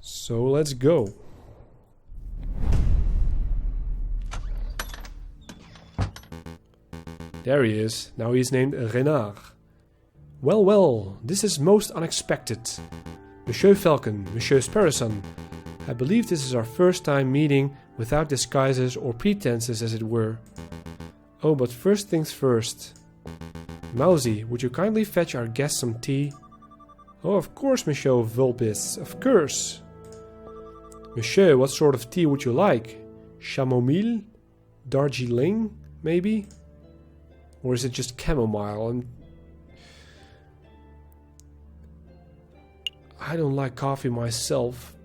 So let's go. There he is. Now he's named Renard. Well, well, this is most unexpected. Monsieur Falcon, Monsieur Sparrowson, I believe this is our first time meeting without disguises or pretenses, as it were. Oh, but first things first. Mousy, would you kindly fetch our guest some tea? Oh, of course, Monsieur Vulpis, of course. Monsieur, what sort of tea would you like? Chamomile? Darjeeling, maybe? Or is it just chamomile? I don't like coffee myself.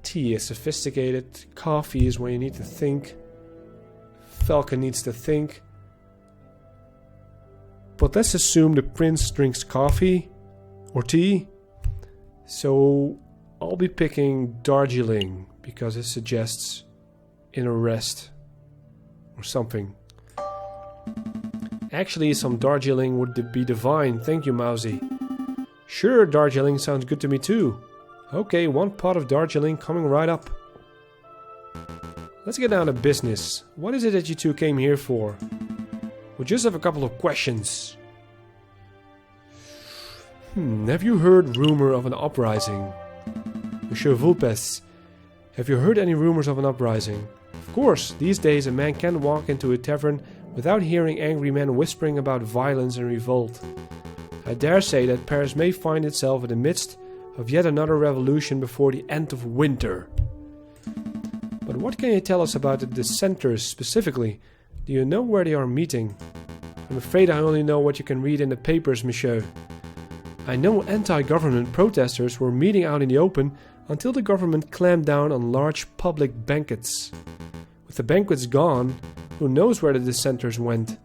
Tea is sophisticated. Coffee is when you need to think. Falcon needs to think. But let's assume the prince drinks coffee or tea. So I'll be picking Darjeeling because it suggests inner rest or something. Actually, some Darjeeling would be divine. Thank you, Mousy. Sure, Darjeeling sounds good to me too. Okay, 1 pot of Darjeeling coming right up. Let's get down to business. What is it that you two came here for? We just have a couple of questions. Have you heard rumor of an uprising? Monsieur Vulpes, have you heard any rumors of an uprising? Of course, these days a man can't walk into a tavern without hearing angry men whispering about violence and revolt. I dare say that Paris may find itself in the midst of yet another revolution before the end of winter. But what can you tell us about the dissenters specifically? Do you know where they are meeting? I'm afraid I only know what you can read in the papers, monsieur. I know anti-government protesters were meeting out in the open until the government clamped down on large public banquets. With the banquets gone, who knows where the dissenters went?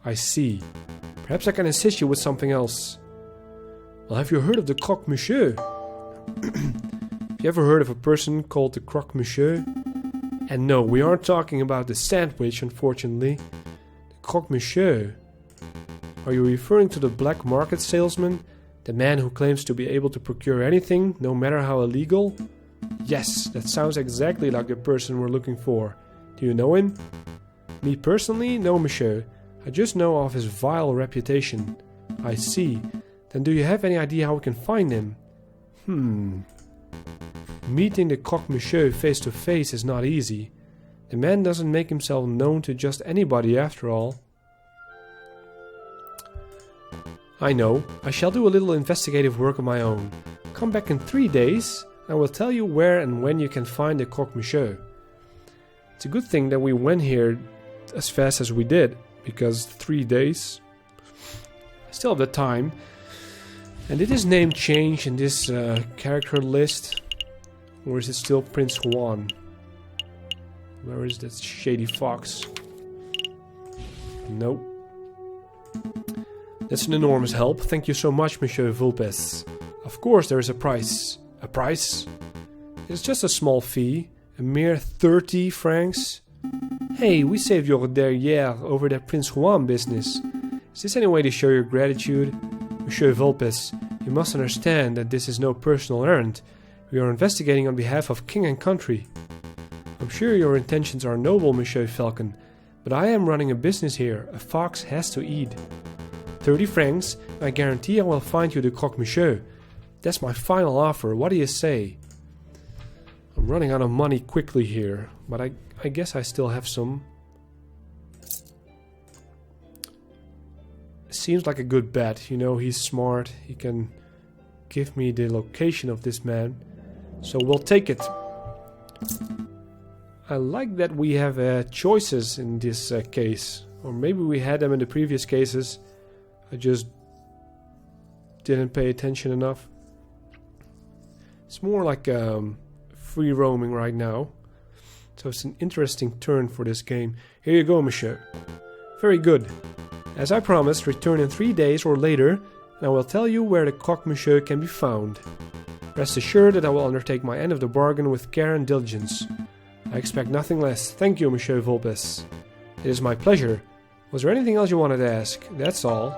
I see. Perhaps I can assist you with something else. Well, have you heard of the croque-monsieur? Have you ever heard of a person called the croque-monsieur? And no, we aren't talking about the sandwich, unfortunately. The croque-monsieur. Are you referring to the black market salesman? The man who claims to be able to procure anything, no matter how illegal? Yes, that sounds exactly like the person we're looking for. Do you know him? Me personally? No, monsieur. I just know of his vile reputation. I see. Then do you have any idea how we can find him? Meeting the croque-monsieur face to face is not easy. The man doesn't make himself known to just anybody after all. I know. I shall do a little investigative work of my own. Come back in 3 days, and I will tell you where and when you can find the croque-monsieur. It's a good thing that we went here as fast as we did, because 3 days. I still have the time. And did his name change in this character list? Or is it still Prince Juan? Where is that shady fox? Nope. That's an enormous help. Thank you so much, Monsieur Vulpes. Of course there is a price. A price? It's just a small fee. A mere 30 francs. Hey, we saved your derrière over that Prince Juan business. Is this any way to show your gratitude? Monsieur Vulpes, you must understand that this is no personal errand. We are investigating on behalf of king and country. I'm sure your intentions are noble, Monsieur Falcon, but I am running a business here. A fox has to eat. 30 francs, and I guarantee I will find you the croque-monsieur. That's my final offer. What do you say? I'm running out of money quickly here, but I guess I still have some. Seems like a good bet. You know, he's smart. He can give me the location of this man. So we'll take it. I like that we have choices in this case. Or maybe we had them in the previous cases. I just didn't pay attention enough. It's more like free roaming right now. So it's an interesting turn for this game. Here you go, monsieur. Very good. As I promised, return in 3 days or later, and I will tell you where the croque-monsieur can be found. Rest assured that I will undertake my end of the bargain with care and diligence. I expect nothing less. Thank you, Monsieur Vulpes. It is my pleasure. Was there anything else you wanted to ask? That's all.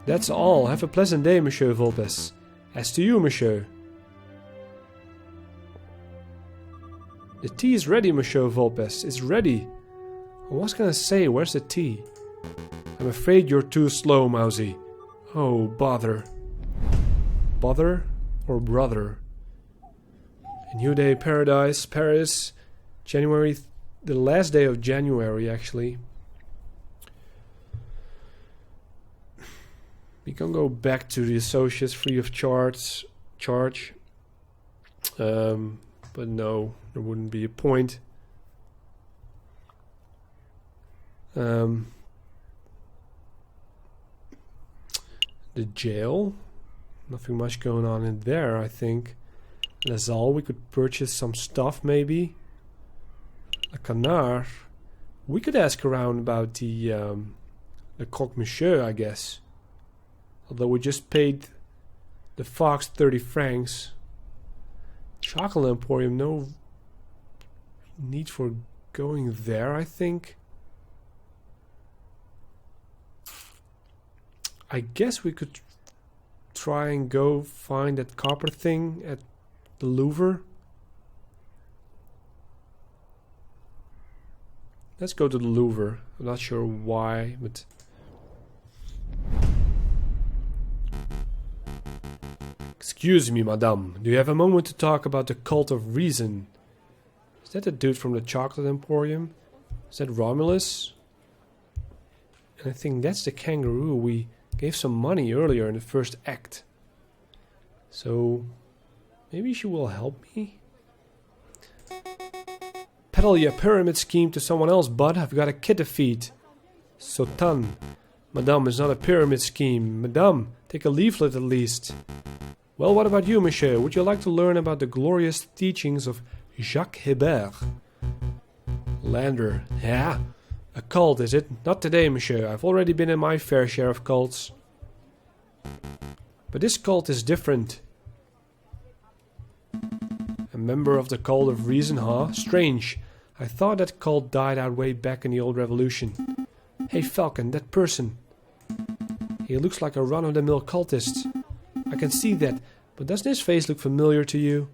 That's all. Have a pleasant day, Monsieur Vulpes. As to you, monsieur. The tea is ready, Monsieur Vulpes. It's ready. I was gonna say, where's the tea? I'm afraid you're too slow, Mousy. Oh, bother. Bother or brother? A new day, paradise, Paris. January, the last day of January, actually. We can go back to the associates free of charge. But no, there wouldn't be a point. The jail. Nothing much going on in there, I think. That's all. We could purchase some stuff, maybe. A canard. We could ask around about the croque monsieur, I guess. Although we just paid the fox 30 francs. Chocolate Emporium, no need for going there, I think. I guess we could try and go find that copper thing at the Louvre. Let's go to the Louvre. I'm not sure why, but... Excuse me, madame. Do you have a moment to talk about the cult of reason? Is that the dude from the Chocolate Emporium? Is that Romulus? And I think that's the kangaroo we gave some money earlier in the first act. So, maybe she will help me? Peddle your pyramid scheme to someone else, bud. I've got a kid to feed. Sotan. Madame, it's not a pyramid scheme. Madame, take a leaflet at least. Well, what about you, monsieur? Would you like to learn about the glorious teachings of Jacques Hébert? Lander. Yeah? A cult, is it? Not today, monsieur. I've already been in my fair share of cults. But this cult is different. A member of the cult of reason, huh? Strange. I thought that cult died out way back in the old revolution. Hey, Falcon, that person. He looks like a run-of-the-mill cultist. I can see that, but doesn't his face look familiar to you?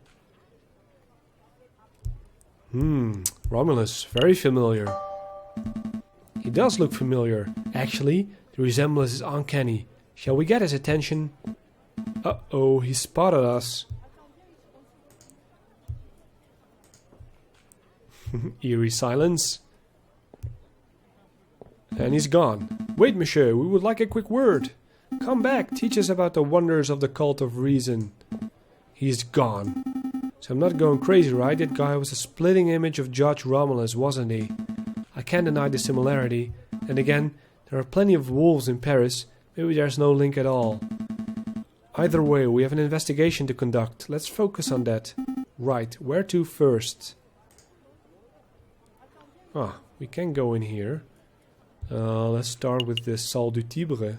Romulus, very familiar. He does look familiar. Actually, the resemblance is uncanny. Shall we get his attention? Uh-oh, he spotted us. Eerie silence. And he's gone. Wait, monsieur, we would like a quick word. Come back, teach us about the wonders of the cult of reason. He's gone. So I'm not going crazy, right? That guy was a splitting image of Judge Romulus, wasn't he? I can't deny the similarity. And again, there are plenty of wolves in Paris. Maybe there's no link at all. Either way, we have an investigation to conduct. Let's focus on that. Right, where to first? Ah, we can go in here. Let's start with the Salle du Tibre.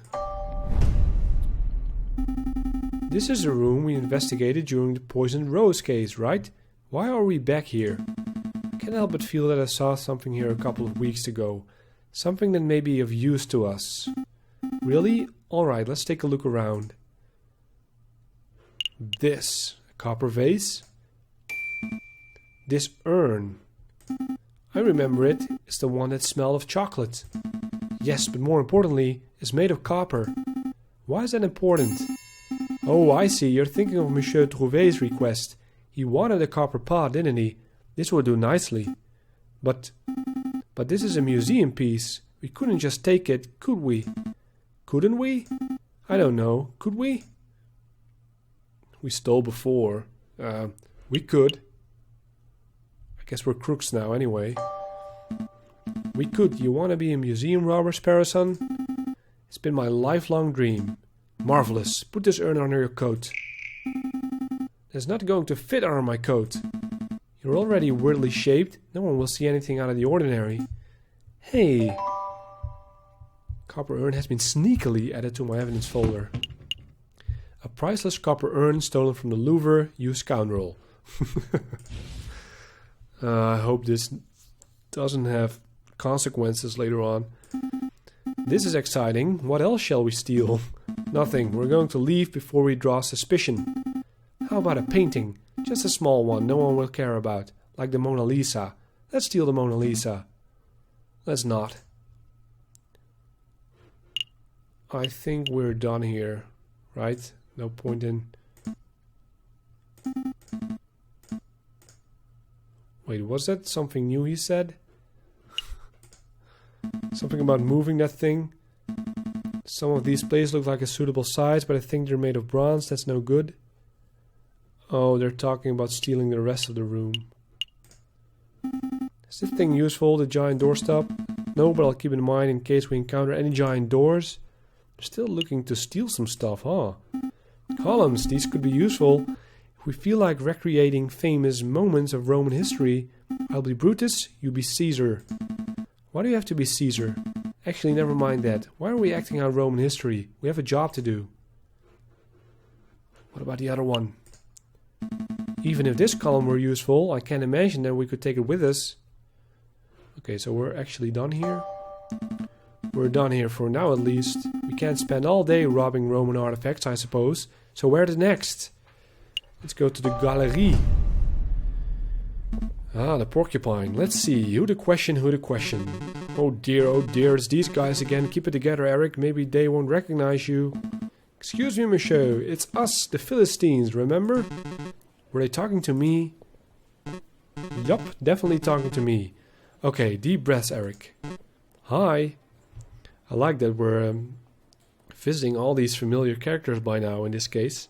This is a room we investigated during the Poisoned Rose case, right? Why are we back here? I can't help but feel that I saw something here a couple of weeks ago. Something that may be of use to us. Really? Alright, let's take a look around. This. A copper vase? This urn. I remember it. It's the one that smelled of chocolate. Yes, but more importantly, it's made of copper. Why is that important? Oh, I see. You're thinking of Monsieur Trouvé's request. He wanted a copper pot, didn't he? This would do nicely. But this is a museum piece. We couldn't just take it, could we? Couldn't we? I don't know. Could we? We stole before. We could. I guess we're crooks now anyway. We could. You want to be a museum robber, Sparrowson? It's been my lifelong dream. Marvelous. Put this urn under your coat. It's not going to fit under my coat. You're already weirdly shaped. No one will see anything out of the ordinary. Hey. Copper urn has been sneakily added to my evidence folder. A priceless copper urn stolen from the Louvre, you scoundrel. I hope this doesn't have consequences later on. This is exciting. What else shall we steal? Nothing. We're going to leave before we draw suspicion. How about a painting? Just a small one no one will care about. Like the Mona Lisa. Let's steal the Mona Lisa. Let's not. I think we're done here. Right? No point in... Wait, was that something new he said? Something about moving that thing? Some of these plates look like a suitable size, but I think they're made of bronze. That's no good. Oh, they're talking about stealing the rest of the room. Is this thing useful, the giant doorstop? No, but I'll keep it in mind in case we encounter any giant doors. They're still looking to steal some stuff, huh? Columns, these could be useful. If we feel like recreating famous moments of Roman history, I'll be Brutus, you be Caesar. Why do you have to be Caesar? Actually, never mind that. Why are we acting out Roman history? We have a job to do. What about the other one? Even if this column were useful, I can't imagine that we could take it with us. Okay, so we're actually done here. We're done here for now at least. We can't spend all day robbing Roman artifacts, I suppose. So where to next? Let's go to the Galerie. Ah, the porcupine. Let's see. Who to question, who to question. Oh dear, it's these guys again. Keep it together, Eric. Maybe they won't recognize you. Excuse me, monsieur. It's us, the Philistines, remember? Were they talking to me? Yup, definitely talking to me. Okay, deep breaths, Eric. Hi. I like that we're visiting all these familiar characters by now in this case.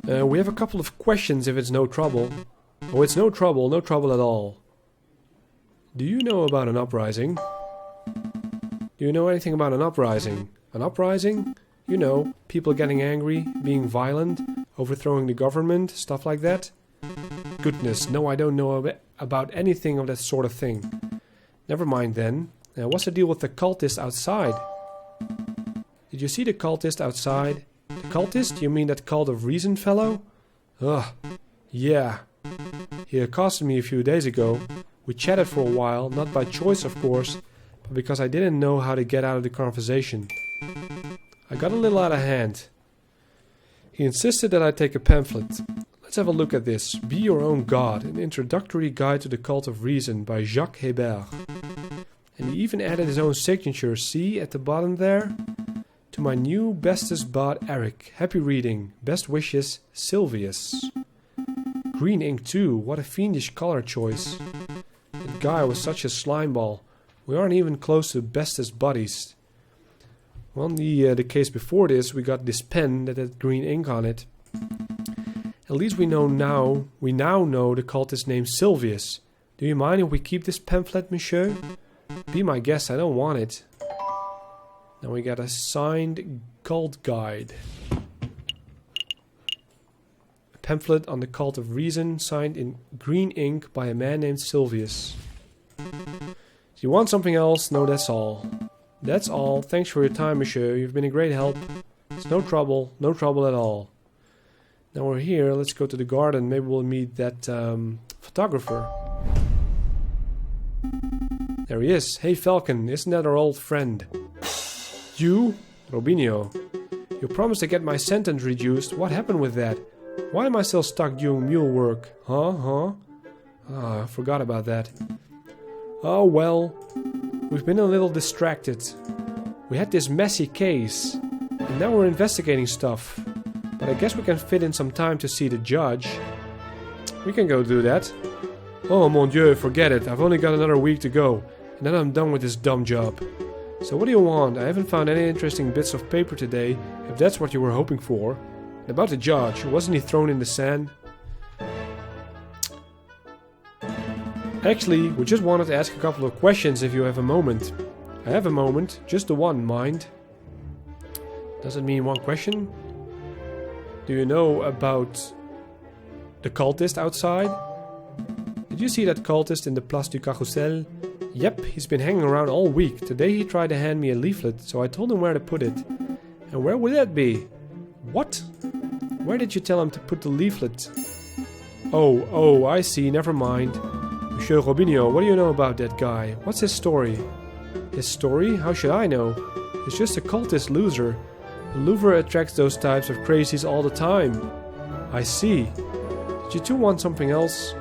We have a couple of questions if it's no trouble. Oh, it's no trouble at all. Do you know about an uprising? Do you know anything about an uprising? An uprising? You know, people getting angry, being violent, overthrowing the government, stuff like that? Goodness, no, I don't know about anything of that sort of thing. Never mind then. What's the deal with the cultist outside? Did you see the cultist outside? The cultist? You mean that cult of reason fellow? Ugh, yeah. He accosted me a few days ago. We chatted for a while, not by choice of course, but because I didn't know how to get out of the conversation. I got a little out of hand. He insisted that I take a pamphlet. Let's have a look at this. Be Your Own God, an introductory guide to the cult of reason by Jacques Hébert. And he even added his own signature, see at the bottom there? To my new bestest bud Eric. Happy reading. Best wishes, Silvius. Green ink too, what a fiendish color choice. That guy was such a slimeball. We aren't even close to bestest buddies. Well, the case before this, we got this pen that had green ink on it. At least we now know the cultist named Silvius. Do you mind if we keep this pamphlet, monsieur? Be my guest, I don't want it. Now we got a signed cult guide. A pamphlet on the cult of reason, signed in green ink by a man named Silvius. Do you want something else? No, that's all. That's all. Thanks for your time, monsieur. You've been a great help. It's no trouble at all. Now we're here, let's go to the garden. Maybe we'll meet that photographer. There he is. Hey Falcon, isn't that our old friend? You? Robinho. You promised to get my sentence reduced. What happened with that? Why am I still stuck doing mule work? Huh? Ah, I forgot about that. Oh well. We've been a little distracted. We had this messy case. And now we're investigating stuff. But I guess we can fit in some time to see the judge. We can go do that. Oh mon dieu, forget it. I've only got another week to go. And then I'm done with this dumb job. So what do you want? I haven't found any interesting bits of paper today, if that's what you were hoping for. And about the judge, wasn't he thrown in the sand? Actually, we just wanted to ask a couple of questions if you have a moment. I have a moment, just the one, mind. Does it mean one question? Do you know about the cultist outside? Did you see that cultist in the Place du Carrousel? Yep, he's been hanging around all week. Today he tried to hand me a leaflet, so I told him where to put it. And where would that be? What? Where did you tell him to put the leaflet? Oh, I see, never mind. Monsieur Robinho, what do you know about that guy? What's his story? His story? How should I know? It's just a cultist loser. The Louvre attracts those types of crazies all the time. I see. Did you two want something else?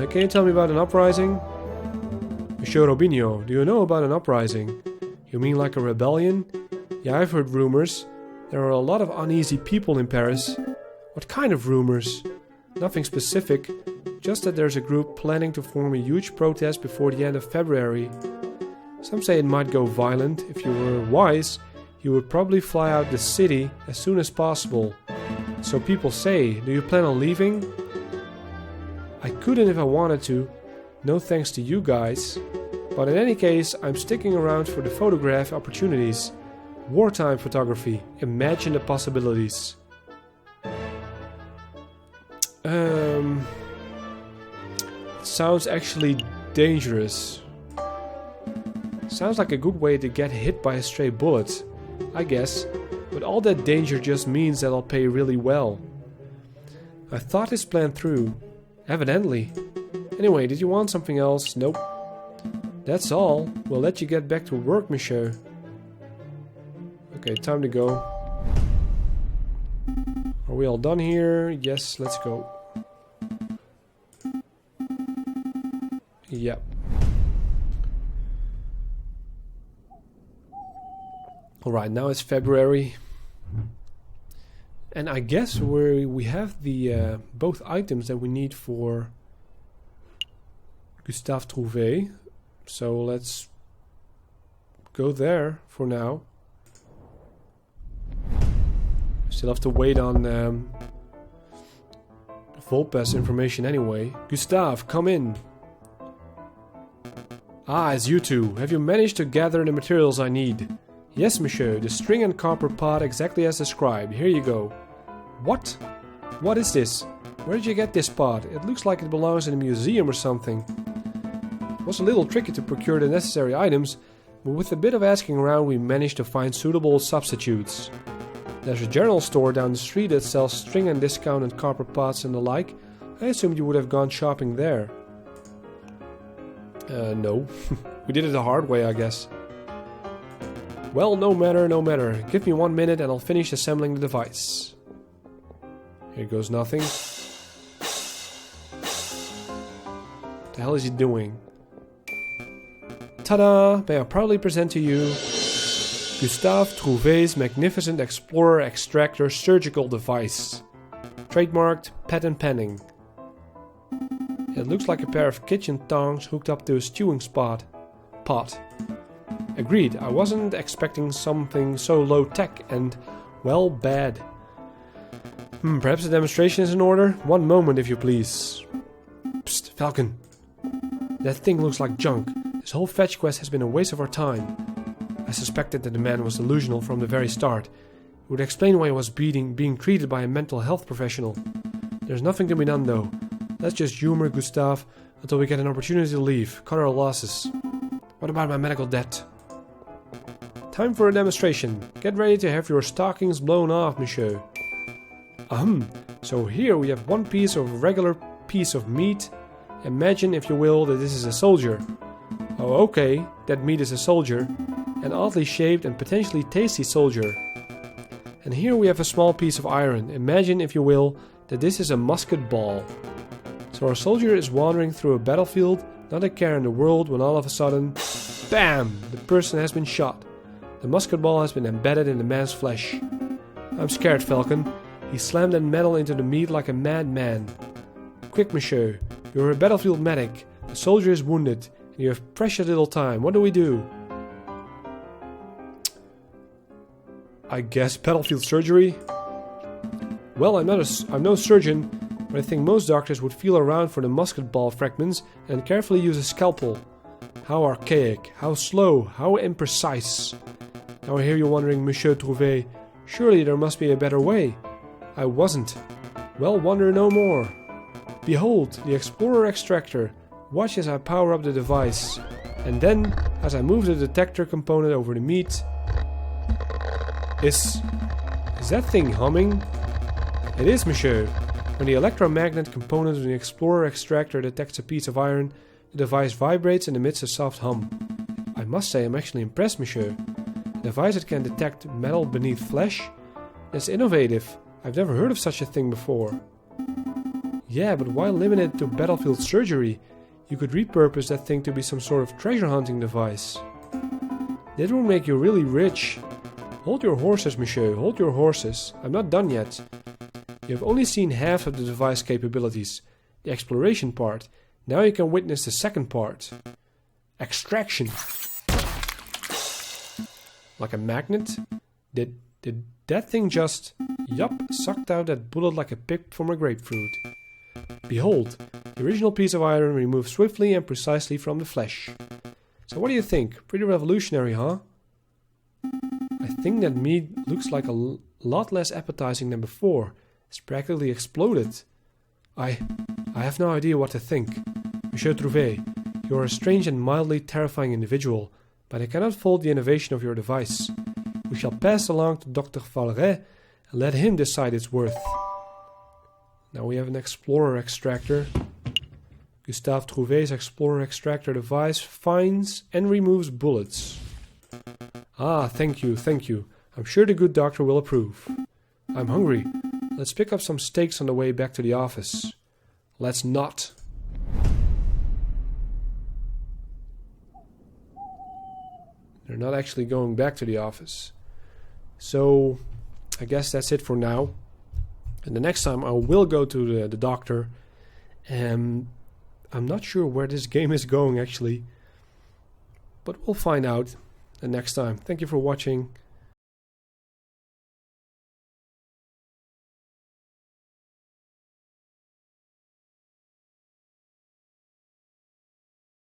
Can you tell me about an uprising? Monsieur Robinho, do you know about an uprising? You mean like a rebellion? Yeah, I've heard rumors. There are a lot of uneasy people in Paris. What kind of rumors? Nothing specific. Just that there's a group planning to form a huge protest before the end of February. Some say it might go violent. If you were wise, you would probably fly out the city as soon as possible. So people say, do you plan on leaving? I couldn't if I wanted to. No thanks to you guys. But in any case, I'm sticking around for the photograph opportunities. Wartime photography. Imagine the possibilities. It sounds actually dangerous. Sounds like a good way to get hit by a stray bullet, I guess. But all that danger just means that I'll pay really well. I thought this plan through. Evidently. Anyway, did you want something else? Nope. That's all. We'll let you get back to work, monsieur. Okay, time to go. Are we all done here? Yes, let's go. Yep. Alright, now it's February. And I guess we have the both items that we need for Gustave Trouvé. So let's go there for now. Still have to wait on Vulpes information anyway. Gustave, come in. Ah, it's you two. Have you managed to gather the materials I need? Yes, monsieur. The string and copper pot exactly as described. Here you go. What? What is this? Where did you get this pot? It looks like it belongs in a museum or something. It was a little tricky to procure the necessary items, but with a bit of asking around we managed to find suitable substitutes. There's a general store down the street that sells string and discounted copper pots and the like. I assumed you would have gone shopping there. No. We did it the hard way, I guess. Well, no matter, no matter. Give me 1 minute and I'll finish assembling the device. Here goes nothing. What the hell is he doing? Ta-da! May I proudly present to you Gustave Trouvé's magnificent Explorer Extractor surgical device. Trademarked, patent pending. It looks like a pair of kitchen tongs hooked up to a stewing pot. Agreed, I wasn't expecting something so low-tech and, well, bad. Perhaps the demonstration is in order? 1 moment, if you please. Psst, Falcon. That thing looks like junk. This whole fetch quest has been a waste of our time. I suspected that the man was delusional from the very start. It would explain why he was being treated by a mental health professional. There's nothing to be done, though. Let's just humor Gustave until we get an opportunity to leave, cut our losses. What about my medical debt? Time for a demonstration. Get ready to have your stockings blown off, monsieur. So here we have one piece of regular piece of meat. Imagine, if you will, that this is a soldier. Oh, okay, that meat is a soldier. An oddly shaped and potentially tasty soldier. And here we have a small piece of iron. Imagine, if you will, that this is a musket ball. So our soldier is wandering through a battlefield, not a care in the world, when all of a sudden, BAM! The person has been shot. The musket ball has been embedded in the man's flesh. I'm scared, Falcon. He slammed that metal into the meat like a madman. Quick, monsieur. You're a battlefield medic. The soldier is wounded, and you have precious little time. What do we do? I guess battlefield surgery? Well, I'm no surgeon, but I think most doctors would feel around for the musket ball fragments and carefully use a scalpel. How archaic, how slow, how imprecise. Now I hear you wondering, Monsieur Trouvé, surely there must be a better way. I wasn't. Well, wonder no more. Behold, the Explorer Extractor. Watch as I power up the device. And then, as I move the detector component over the meat... Is that thing humming? It is, monsieur. When the electromagnet component of the Explorer Extractor detects a piece of iron, the device vibrates and emits a soft hum. I must say I'm actually impressed, monsieur. device that can detect metal beneath flesh? That's innovative. I've never heard of such a thing before. Yeah, but why limit it to battlefield surgery? You could repurpose that thing to be some sort of treasure hunting device. That would make you really rich. Hold your horses, monsieur, hold your horses. I'm not done yet. You have only seen half of the device capabilities, the exploration part. Now you can witness the second part. Extraction. Like a magnet? Did that thing just... Yup, sucked out that bullet like a pip from a grapefruit. Behold, the original piece of iron removed swiftly and precisely from the flesh. So what do you think? Pretty revolutionary, huh? I think that meat looks like a lot less appetizing than before. It's practically exploded. I have no idea what to think. Monsieur Trouvé, you are a strange and mildly terrifying individual, but I cannot fault the innovation of your device. We shall pass along to Dr. Valeret and let him decide its worth. Now we have an Explorer extractor. Gustave Trouvé's Explorer extractor device finds and removes bullets. Ah, thank you, thank you. I'm sure the good doctor will approve. I'm hungry. Let's pick up some steaks on the way back to the office. Let's not. They're not actually going back to the office. So, I guess that's it for now. And the next time I will go to the doctor. And I'm not sure where this game is going actually. But we'll find out the next time. Thank you for watching.